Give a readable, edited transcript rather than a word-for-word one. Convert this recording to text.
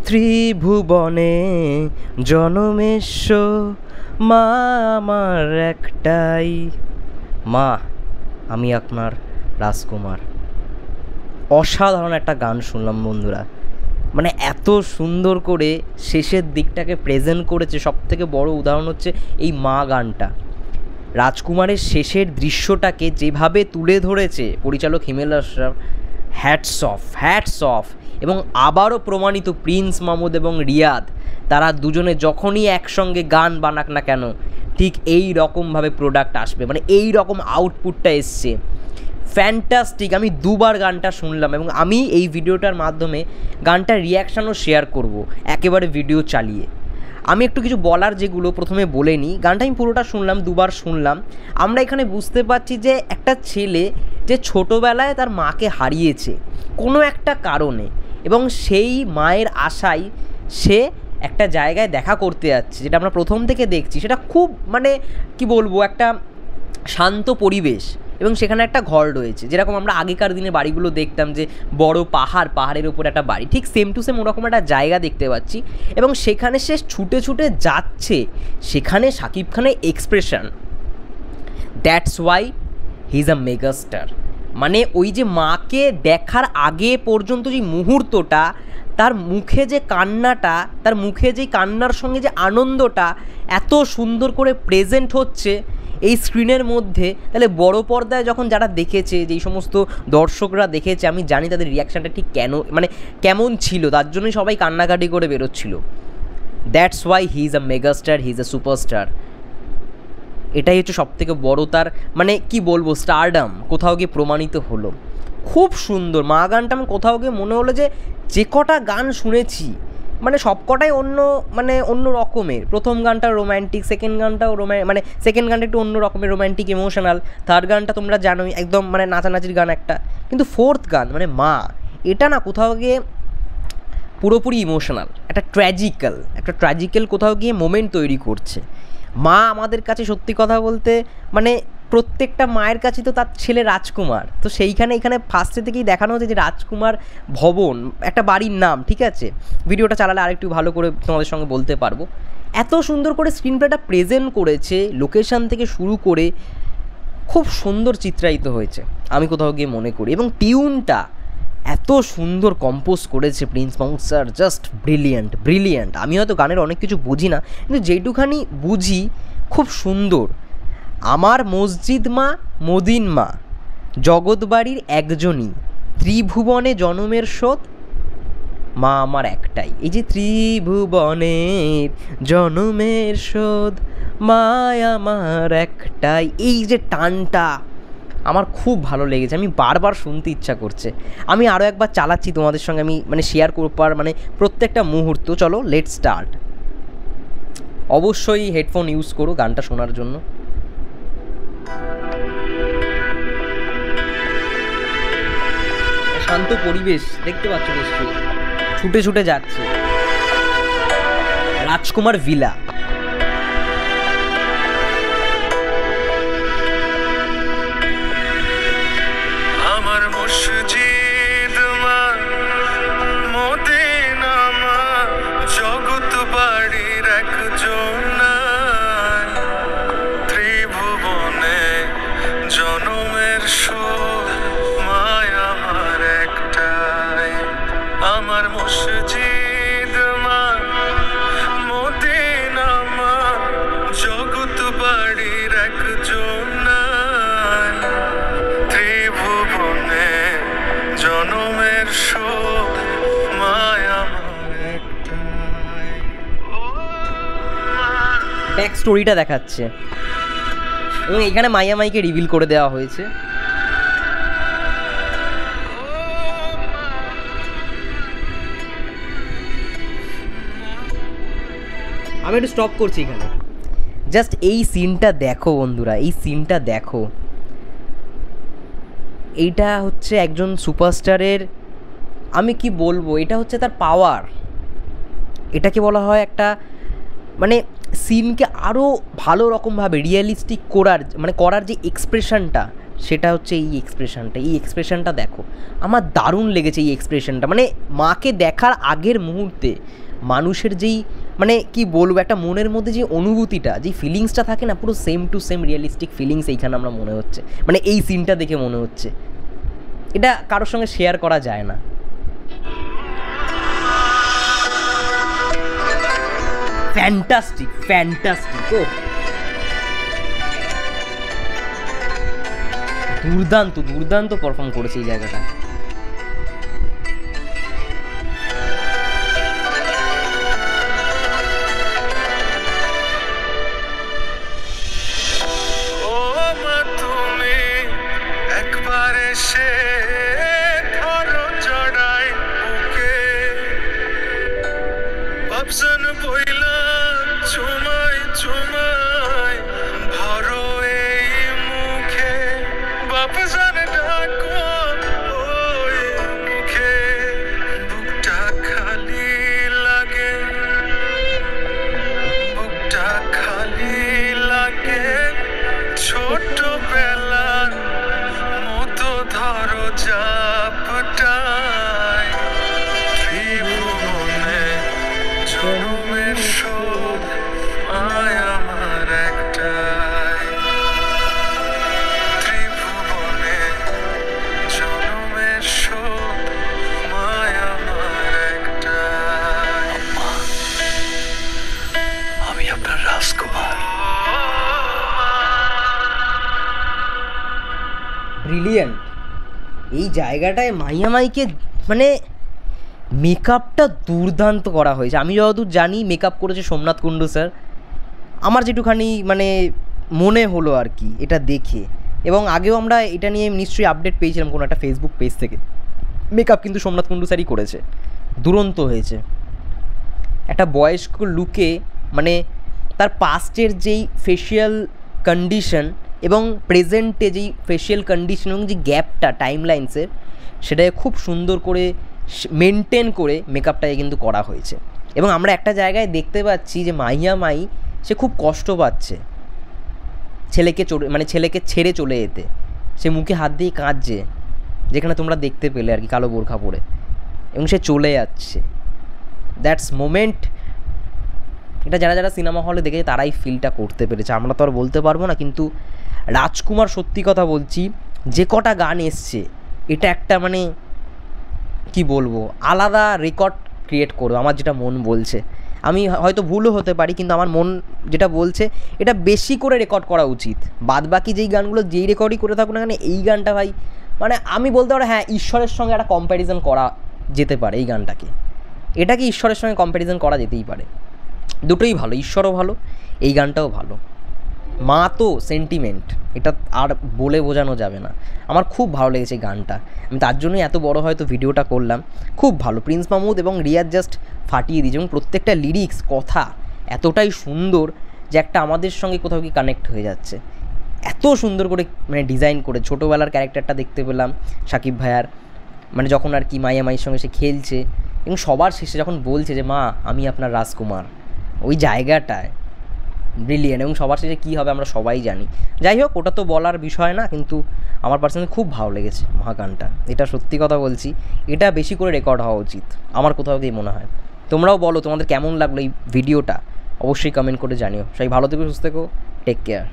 ত্রিভুবনে জনমেশ্ব মা আমার একটাই, মা আমি আপনার রাজকুমার। অসাধারণ একটা গান শুনলাম বন্ধুরা, মানে এত সুন্দর করে শেষের দিকটাকে প্রেজেন্ট করেছে। সবথেকে বড় উদাহরণ হচ্ছে এই মা গানটা। রাজকুমারের শেষের দৃশ্যটাকে যেভাবে তুলে ধরেছে পরিচালক হিমেল আশরাফ, হ্যাটস অফ। এবং আবারও প্রমাণিত প্রিন্স মাহমুদ এবং রিয়াদ, তারা দুজনে যখনই একসঙ্গে গান বানাক না কেন ঠিক এই রকমভাবে প্রোডাক্ট আসবে, মানে এই রকম আউটপুটটা এসছে। ফ্যান্টাস্টিক। আমি দুবার গানটা শুনলাম এবং আমি এই ভিডিওটার মাধ্যমে গানটার রিয়াকশানও শেয়ার করব একেবারে ভিডিও চালিয়ে। আমি একটু কিছু বলার যেগুলো প্রথমে বলে নিই। গানটা আমি পুরোটা শুনলাম, দুবার শুনলাম। আমরা এখানে বুঝতে পারছি যে একটা ছেলে যে ছোটোবেলায় তার মাকে হারিয়েছে কোনো একটা কারণে, এবং সেই মায়ের আশায় সে একটা জায়গায় দেখা করতে যাচ্ছে, যেটা আমরা প্রথম থেকে দেখছি। সেটা খুব মানে কি বলবো, একটা শান্ত পরিবেশ, এবং সেখানে একটা ঘর রয়েছে। যেরকম আমরা আগেকার দিনে বাড়িগুলো দেখতাম যে বড় পাহাড়ের উপর একটা বাড়ি, ঠিক সেম টু সেম ওরকম একটা জায়গা দেখতে পাচ্ছি। এবং সেখানে সে ছুটে ছুটে যাচ্ছে, সেখানে শাকিব খানের expression, that's why he is a megastar. মানে ওই যে মাকে দেখার আগে পর্যন্ত যে মুহূর্তটা, তার মুখে যে কান্নাটা, তার মুখে যে কান্নার সঙ্গে যে আনন্দটা এত সুন্দর করে প্রেজেন্ট হচ্ছে এই স্ক্রিনের মধ্যে, তাহলে বড় পর্দায় যখন যারা দেখেছে, যেই সমস্ত দর্শকরা দেখেছে, আমি জানি তাদের রিয়াকশানটা ঠিক কেমন ছিল। তার জন্যই সবাই কান্নাকাটি করে বেরোচ্ছিল। That's why he is a megastar, he is a superstar. এটাই হচ্ছে সবথেকে বড় তার মানে কি বলবো স্টারডাম কোথাও গিয়ে প্রমাণিত হলো। খুব সুন্দর মা গানটা। আমার কোথাও গিয়ে মনে হলো যে কটা গান শুনেছি মানে সব কটাই অন্য রকমের। প্রথম গানটা রোম্যান্টিক, সেকেন্ড গানটাও মানে সেকেন্ড গানটা একটু অন্য রকমের রোম্যান্টিক ইমোশনাল, থার্ড গানটা তোমরা জানোই একদম মানে নাচানাচির গান একটা, কিন্তু ফোর্থ গান মানে মা, এটা না কোথাও গিয়ে পুরোপুরি ইমোশনাল, একটা ট্র্যাজিক্যাল কোথাও গিয়ে মোমেন্ট তৈরি করছে। মা আমাদের কাছে সত্যি কথা বলতে মানে প্রত্যেকটা মায়ের কাছে তো তার ছেলে রাজকুমার, তো এখানে ফার্স্টে থেকেই দেখানো হচ্ছে যে রাজকুমার ভবন একটা বাড়ির নাম। ঠিক আছে, ভিডিওটা চালালে আরেকটু ভালো করে তোমাদের সঙ্গে বলতে পারবো। এত সুন্দর করে স্ক্রিন প্লেটা প্রেজেন্ট করেছে, লোকেশান থেকে শুরু করে খুব সুন্দর চিত্রায়িত হয়েছে আমি কোথাও গিয়ে মনে করি। এবং টিউনটা এত সুন্দর কম্পোজ করেছে Prince Mahmud sir, just brilliant. আমি হয়তো গানের অনেক কিছু বুঝি না, কিন্তু যেটুখানি বুঝি খুব সুন্দর। আমার মসজিদ মা মদিন মা, জগৎ বাড়ির একজনই, ত্রিভুবনে জনমের শোধ মা আমার একটাই। এই যে ত্রিভুবনের জনমের শোধ মা আমার একটাই, এই যে টানটা আমার খুব ভালো লেগেছে। আমি বারবার শুনতে ইচ্ছা করছে। আমি আরও একবার চালাচ্ছি তোমাদের সঙ্গে, আমি মানে শেয়ার করবার মানে প্রত্যেকটা মুহূর্ত। চলো লেটস স্টার্ট। অবশ্যই হেডফোন ইউজ করো গানটা শোনার জন্য। শান্ত পরিবেশ দেখতে পাচ্ছ নিশ্চয়ই, ছুটে ছুটে যাচ্ছে রাজকুমার ভিলা। আমার মসজিদ মা মদিনা মা, জগৎ বাড়ির একজন, ত্রিভুবনে জনমের শোধ মায়া আমার একটাই। আমার মসজিদ মা মদিনা মা, জগৎ বাড়ির একজন, ত্রিভুবনে জনমের শোধ মায়া আমার একটাই। ব্যাক স্টোরিটা দেখাচ্ছে এবং এখানে মাইয়া মাইকে রিভিল করে দেওয়া হয়েছে। আমি একটু স্টপ করছি এখানে, জাস্ট এই সিনটা দেখো বন্ধুরা, এই সিনটা দেখো। এইটা হচ্ছে একজন সুপারস্টারের, আমি কি বলবো, এটা হচ্ছে তার পাওয়ার। এটাকে বলা হয় একটা মানে সিনকে আরও ভালো রকমভাবে রিয়েলিস্টিক করার যে এক্সপ্রেশনটা, সেটা হচ্ছে এই এক্সপ্রেশনটা। এই এক্সপ্রেশনটা দেখো, আমার দারুণ লেগেছে এই এক্সপ্রেশনটা। মানে মাকে দেখার আগের মুহূর্তে মানুষের যেই মানে কি বলবো, একটা মনের মধ্যে যে অনুভূতিটা, যেই ফিলিংসটা থাকে না, পুরো same to same realistic feelings এইখানে আমরা মনে হচ্ছে, মানে এই সিনটা দেখে মনে হচ্ছে। এটা কারোর সঙ্গে শেয়ার করা যায় না। Fantastic, fantastic. ও দুর্দান্ত, দুর্দান্ত পারফর্ম করেছে এই জায়গাটা। ও মা তুমি একবার এসে ধরো জড়াই বুকে, বাপজান বইলা চুমাই চুমাই ভরো এই মুখে, বাপজান ডাকো ওই মুখে, বুকটা খালি লাগে, বুকটা খালি লাগে, ছোটবেলার মতো ধরো জাপটায়, ত্রিভুবনে জন্মের শোধ আয় আমার একটাই, ত্রিভুবনে জন্মের শোধ মায় আমার একটাই। আমি আপনার রাজকুমার। ব্রিলিয়ান্ট। এই জায়গাটায় মাইয়ামাইকে মানে মেকআপটা দুর্দান্ত করা হয়েছে। আমি যতদূর জানি মেকআপ করেছে সোমনাথ কুণ্ডু স্যার, আমার যেটুখানি মানে মনে হলো আর কি এটা দেখে। এবং আগেও আমরা এটা নিয়ে নিশ্চয়ই আপডেট পেয়েছিলাম কোনো একটা ফেসবুক পেজ থেকে। মেকআপ কিন্তু সোমনাথ কুণ্ডু স্যারই করেছে, দুরন্ত হয়েছে। একটা বয়স্ক লুকে মানে তার পাস্টের যেই ফেশিয়াল কন্ডিশন এবং প্রেজেন্টে যেই ফেশিয়াল কন্ডিশন এবং যে গ্যাপটা টাইম লাইন্সের, সেটাকে খুব সুন্দর করে মেনটেন করে মেকআপটাকে কিন্তু করা হয়েছে। এবং আমরা একটা জায়গায় দেখতে পাচ্ছি যে মাহিয়া সে খুব কষ্ট পাচ্ছে ছেলেকে ছেড়ে চলে যেতে। সে মুখে হাত দিয়ে কাঁদছে, যেখানে তোমরা দেখতে পেলে আর কি, কালো বোরখা পরে, এবং সে চলে যাচ্ছে। That's moment. এটা যারা যারা সিনেমা হলে দেখেছে তারাই ফিলটা করতে পেরেছে, আমরা তো আর বলতে পারবো না। কিন্তু রাজকুমার, সত্যি কথা বলছি, যে কটা গান এসছে, এটা একটা মানে কি বলবো, আলাদা রেকর্ড ক্রিয়েট করবো, আমার যেটা মন বলছে। আমি হয়তো ভুলও হতে পারি, কিন্তু আমার মন যেটা বলছে এটা বেশি করে রেকর্ড করা উচিত। বাদ বাকি যেই গানগুলো যেই রেকর্ডই করে থাকুক না কেন, এই গানটা ভাই মানে আমি বলতে পারো হ্যাঁ ঈশ্বরের সঙ্গে একটা কম্প্যারিজন করা যেতে পারে। এই গানটাকে, এটাকে ঈশ্বরের সঙ্গে কম্প্যারিজন করা যেতেই পারে। দুটোই ভালো, ঈশ্বরও ভালো, এই গানটাও ভালো। মা তো সেন্টিমেন্ট, এটা আর বলে বোঝানো যাবে না। আমার খুব ভালো লেগেছে গানটা, আমি তার জন্যই এত বড় হয়তো ভিডিওটা করলাম। খুব ভালো, প্রিন্স মাহমুদ এবং রিয়াজ জাস্ট ফাটিয়ে দিয়েছে। এবং প্রত্যেকটা লিরিক্স, কথা এতটাই সুন্দর যে একটা আমাদের সঙ্গে কোথাও কি কানেক্ট হয়ে যাচ্ছে। এত সুন্দর করে মানে ডিজাইন করে ছোটোবেলার ক্যারেক্টারটা দেখতে পেলাম শাকিব ভাইয়ার, মানে যখন আর কি মাইয়ের সঙ্গে সে খেলছে, এবং সবার শেষে যখন বলছে যে মা আমি আপনার রাজকুমার, ওই জায়গাটায় ব্রিলিয়েন্ট। এবং সবার শেষে কী হবে আমরা সবাই জানি। যাই হোক, ওটা তো বলার বিষয় না, কিন্তু আমার পার্সোনালি খুব ভালো লেগেছে মহাগানটা। এটা সত্যি কথা বলছি, এটা বেশি করে রেকর্ড হওয়া উচিত, আমার কোথাও গিয়ে মনে হয়। তোমরাও বলো তোমাদের কেমন লাগলো এই ভিডিওটা, অবশ্যই কমেন্ট করে জানিও। সবাই ভালো থেকো, সুস্থ থেকো, টেক কেয়ার।